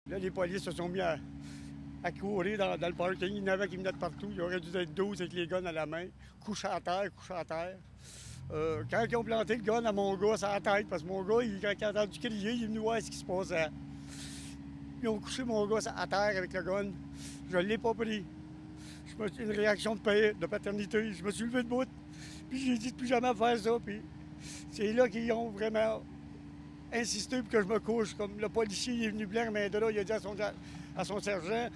Là, les polices se sont mis à courir dans le parking. Il y en avait qui venaient de partout. Il aurait dû être 12 avec les guns à la main, couchés à terre, couchés à terre. Quand ils ont planté le gun à mon gars sur la tête, parce que mon gars, quand il a entendu crier, il est venu voir ce qui se passait. Ils ont couché mon gars à terre avec le gun. Je ne l'ai pas pris. Une réaction de paternité. Je me suis levé de bout. Puis j'ai dit de plus jamais faire ça. Puis c'est là qu'ils ont vraiment insisté pour que je me couche. Comme le policier il est venu blanc, mais de là, il a dit à son sergent,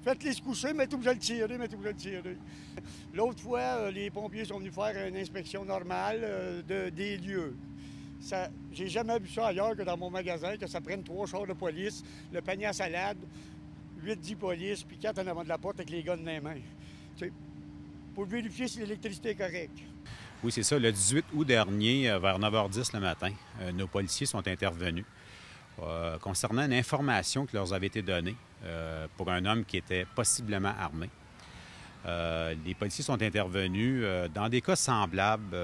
faites-les se coucher, mais tout, vous allez tirer, mais tout, vous allez tirer. L'autre fois, les pompiers sont venus faire une inspection normale des lieux. J'ai jamais vu ça ailleurs que dans mon magasin, que ça prenne 3 chars de police, le panier à salade, 8-10 polices, puis 4 en avant de la porte avec les guns dans les mains. Pour vérifier si l'électricité est correcte. Oui, c'est ça. Le 18 août dernier, vers 9h10 le matin, nos policiers sont intervenus concernant une information qui leur avait été donnée pour un homme qui était possiblement armé. Les policiers sont intervenus. Dans des cas semblables,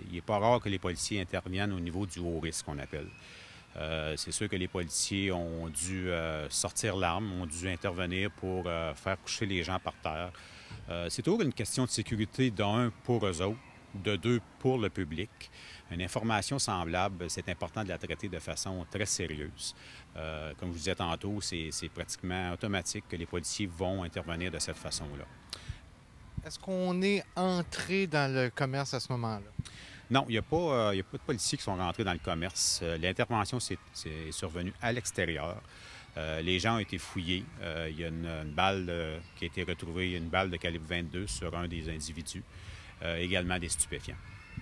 il n'est pas rare que les policiers interviennent au niveau du haut risque, qu'on appelle. C'est sûr que les policiers ont dû sortir l'arme, ont dû intervenir pour faire coucher les gens par terre. C'est toujours une question de sécurité, d'un, pour eux autres, de deux, pour le public. Une information semblable, c'est important de la traiter de façon très sérieuse. Comme je vous disais tantôt, c'est pratiquement automatique que les policiers vont intervenir de cette façon-là. Est-ce qu'on est entré dans le commerce à ce moment-là? Non, il n'y a pas de policiers qui sont rentrés dans le commerce. L'intervention c'est survenue à l'extérieur. Les gens ont été fouillés. Il y a une balle qui a été retrouvée, une balle de calibre 22 sur un des individus. Également des stupéfiants.